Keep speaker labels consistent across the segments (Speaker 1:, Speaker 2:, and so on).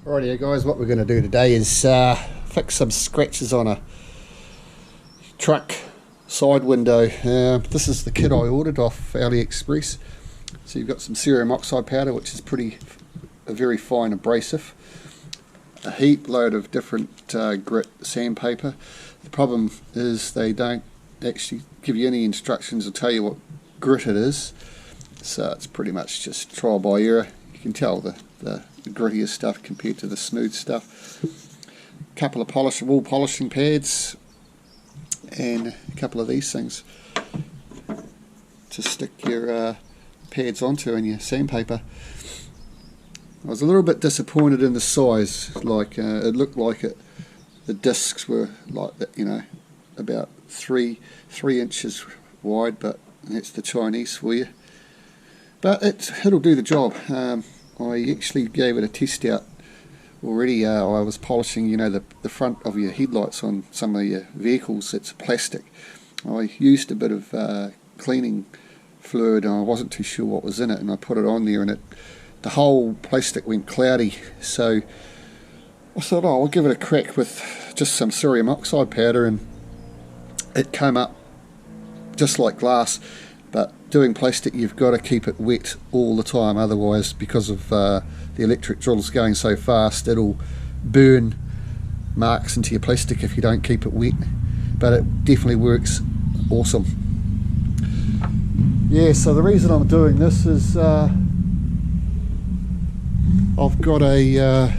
Speaker 1: Rightio guys, what we're going to do today is fix some scratches on a truck side window. This is the kit I ordered off AliExpress. So you've got some cerium oxide powder, which is a very fine abrasive, a heap load of different grit sandpaper. The problem is they don't actually give you any instructions or tell you what grit it is, so it's pretty much just trial by error. You can tell the grittier stuff compared to the smooth stuff. A couple of wall polishing pads and a couple of these things to stick your pads onto and your sandpaper. I was a little bit disappointed in the size. Like it looked like the discs were like about three inches wide, but that's the Chinese for you. But it'll do the job. I actually gave it a test out already. I was polishing, the front of your headlights on some of your vehicles. It's plastic. I used a bit of cleaning fluid and I wasn't too sure what was in it, and I put it on there and the whole plastic went cloudy. So I thought, I'll give it a crack with just some cerium oxide powder, and it came up just like glass. But doing plastic, you've got to keep it wet all the time, otherwise, because of the electric drills going so fast, it'll burn marks into your plastic if you don't keep it wet. But it definitely works awesome. Yeah, so the reason I'm doing this is I've got I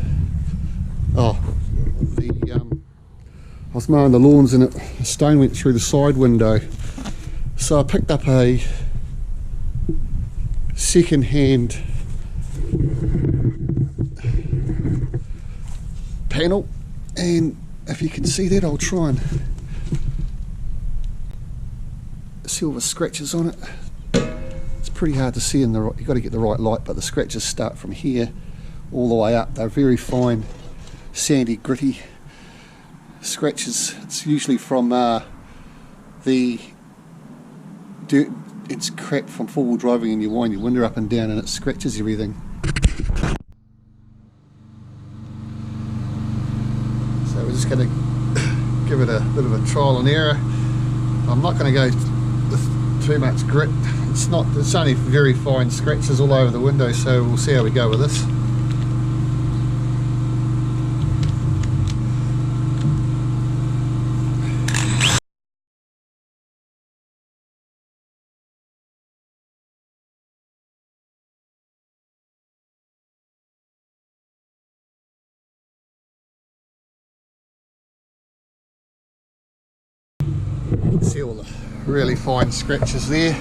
Speaker 1: was mowing the lawns and a stone went through the side window. So I picked up a second-hand panel, and if you can see that, I'll try and see all the scratches on it. It's pretty hard to see you've got to get the right light, but the scratches start from here all the way up. They're very fine, sandy, gritty scratches. It's usually from the dirt. It's crap from four-wheel driving, and you wind your window up and down and it scratches everything. So we're just going to give it a bit of a trial and error. I'm not going to go with too much grit. It's only very fine scratches all over the window, so we'll see how we go with this. You can see all the really fine scratches there.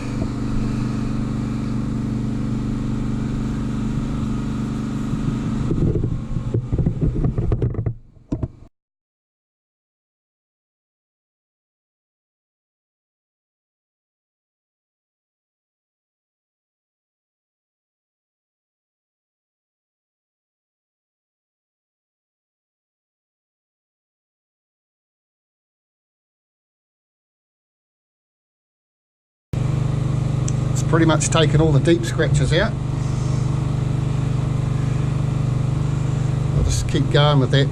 Speaker 1: Pretty much taken all the deep scratches out. I'll just keep going with that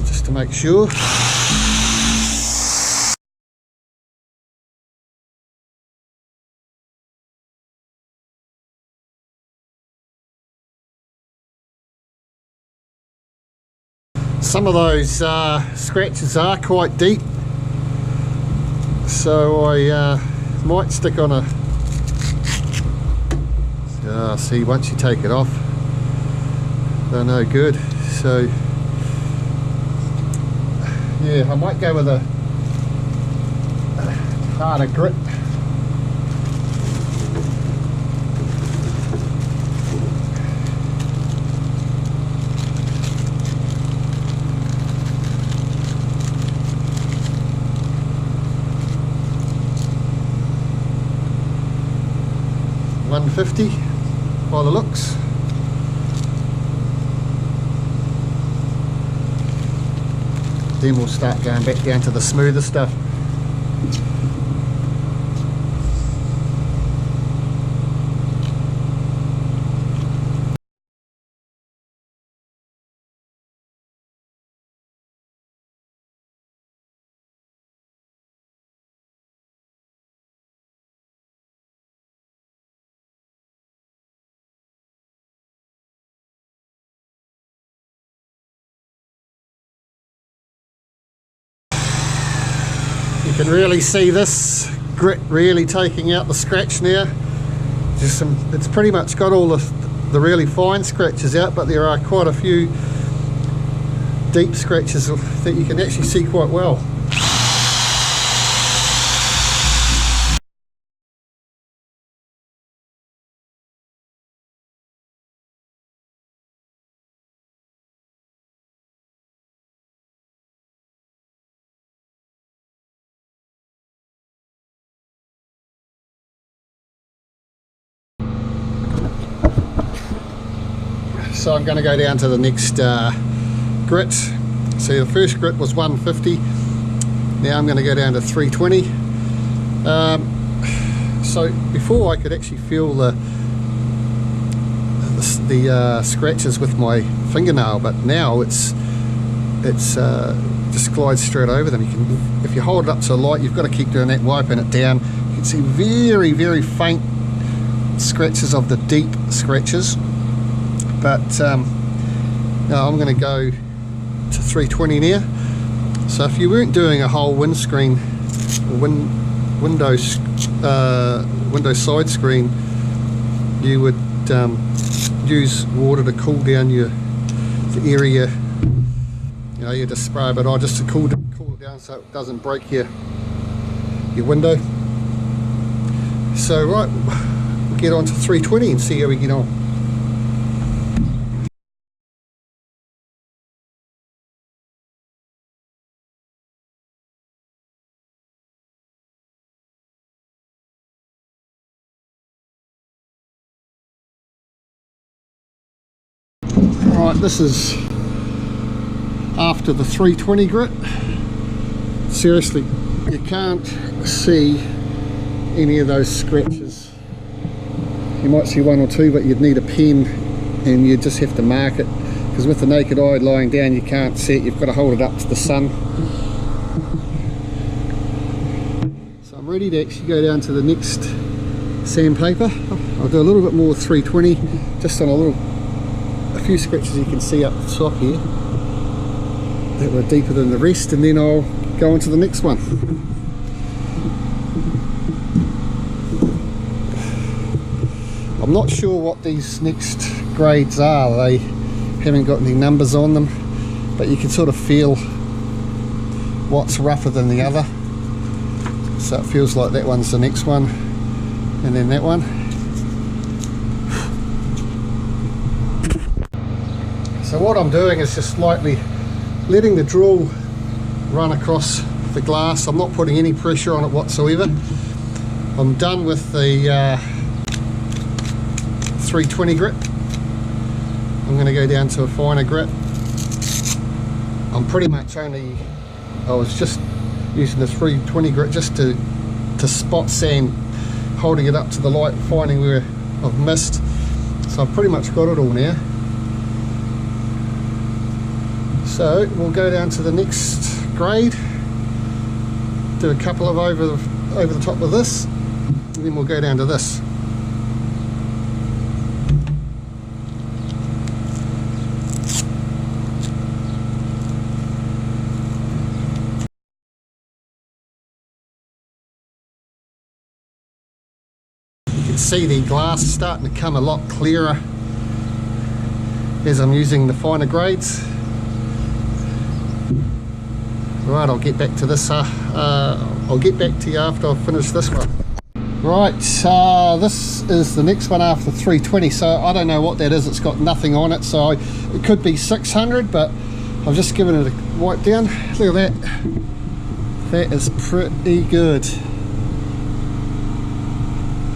Speaker 1: just to make sure. Some of those scratches are quite deep, so I might stick on see, once you take it off, they're no good. So yeah, I might go with a harder grit. $150 by the looks. Then we'll start going back down to the smoother stuff. can really see this grit really taking out the scratch now. It's pretty much got all the really fine scratches out, but there are quite a few deep scratches that you can actually see quite well. So I'm going to go down to the next grit. So the first grit was 150. Now I'm going to go down to 320. So before I could actually feel the scratches with my fingernail, but now it's just glides straight over them. You can, if you hold it up to the light, you've got to keep doing that, wiping it down. You can see very, very faint scratches of the deep scratches. But no, I'm going to go to 320 now. So if you weren't doing a whole windscreen or window side screen, you would use water to cool down the area. You know, you just spray a bit on just to cool it down so it doesn't break your window. So right, we'll get on to 320 and see how we get on. Right, this is after the 320 grit. Seriously, you can't see any of those scratches. You might see one or two, but you'd need a pen and you just have to mark it, because with the naked eye lying down you can't see it. You've got to hold it up to the sun. So I'm ready to actually go down to the next sandpaper. I'll do a little bit more with 320, just on a few scratches you can see up the top here that were deeper than the rest, and then I'll go on to the next one. I'm not sure what these next grades are. They haven't got any numbers on them, but you can sort of feel what's rougher than the other. So it feels like that one's the next one, and then that one. So what I'm doing is just lightly letting the drill run across the glass. I'm not putting any pressure on it whatsoever. I'm done with the 320 grit. I'm going to go down to a finer grit. I'm pretty much I was just using the 320 grit just to spot sand, holding it up to the light, finding where I've missed. So I've pretty much got it all now. So we'll go down to the next grade, do a couple of over the top of this, and then we'll go down to this. You can see the glass is starting to come a lot clearer as I'm using the finer grades. Right, I'll get back to this. I'll get back to you after I've finished this one. Right, this is the next one after 320. So I don't know what that is. It's got nothing on it, so it could be 600, but I've just given it a wipe down. Look at that. That is pretty good.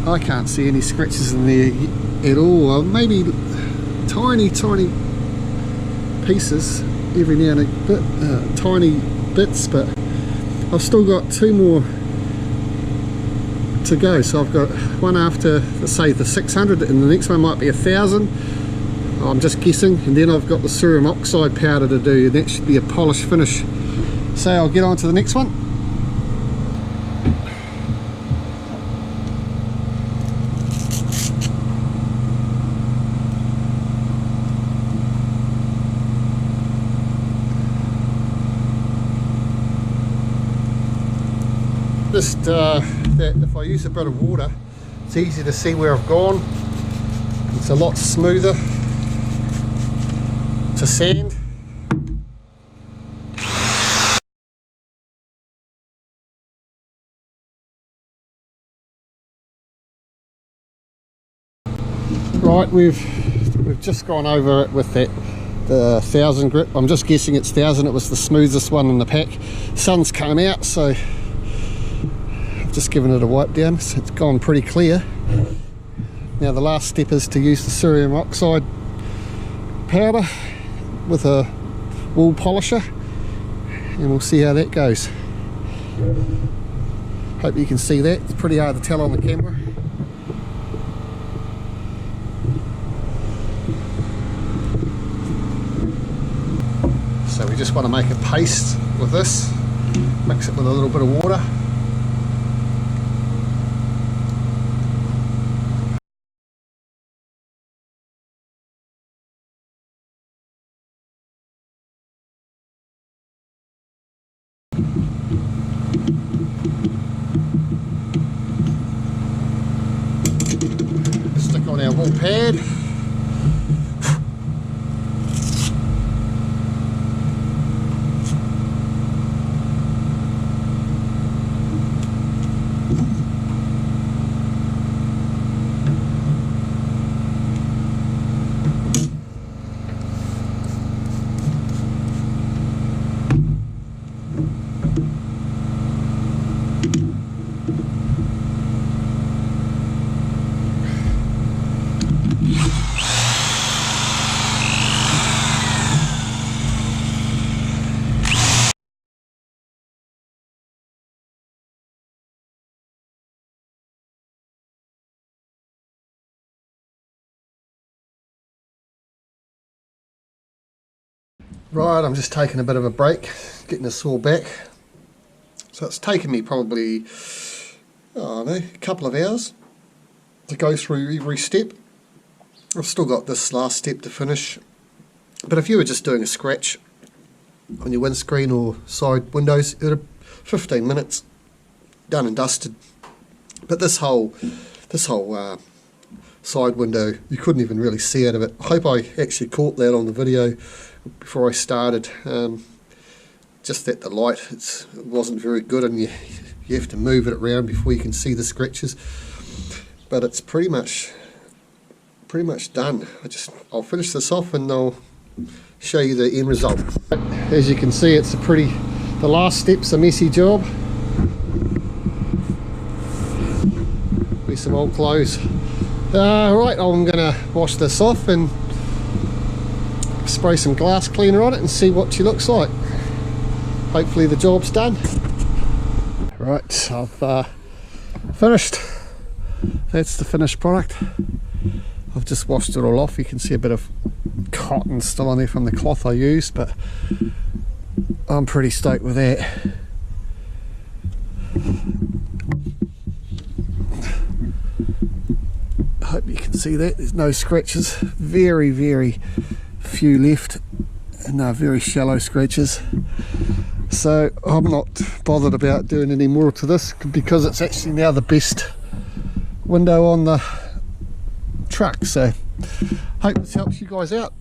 Speaker 1: I can't see any scratches in there at all. Maybe tiny pieces every now and again, tiny bits, but I've still got two more to go. So I've got one after, let's say, the 600, and the next one might be 1000. I'm just guessing, and then I've got the cerium oxide powder to do, and that should be a polished finish. So I'll get on to the next one. noticed that if I use a bit of water, it's easy to see where I've gone. It's a lot smoother to sand. Right, we've just gone over it with the 1000 grip. I'm just guessing it's 1000. It was the smoothest one in the pack. Sun's come out, so I've just given it a wipe down, so it's gone pretty clear. Now the last step is to use the cerium oxide powder with a wool polisher, and we'll see how that goes. Hope you can see that. It's pretty hard to tell on the camera. So we just want to make a paste with this, mix it with a little bit of water. Stick on our wool pad. Right, I'm just taking a bit of a break, getting this all back. So it's taken me probably, I don't know, a couple of hours to go through every step. I've still got this last step to finish. But if you were just doing a scratch on your windscreen or side windows, it would 15 minutes, done and dusted. But this whole side window, you couldn't even really see out of it. I hope I actually caught that on the video before I started. Just that the light it wasn't very good, and you have to move it around before you can see the scratches. But it's pretty much done. I'll finish this off and I'll show you the end result. As you can see, the last step's a messy job. Be some old clothes. Right, I'm gonna wash this off and spray some glass cleaner on it and see what she looks like. Hopefully the job's done. Right, I've finished. That's the finished product. I've just washed it all off. You can see a bit of cotton still on there from the cloth I used, but I'm pretty stoked with that. I hope you can see that. There's no scratches. Very, very few left, and they're very shallow scratches. So I'm not bothered about doing any more to this because it's actually now the best window on the truck. So hope this helps you guys out.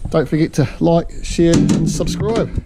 Speaker 1: Don't forget to like, share and subscribe.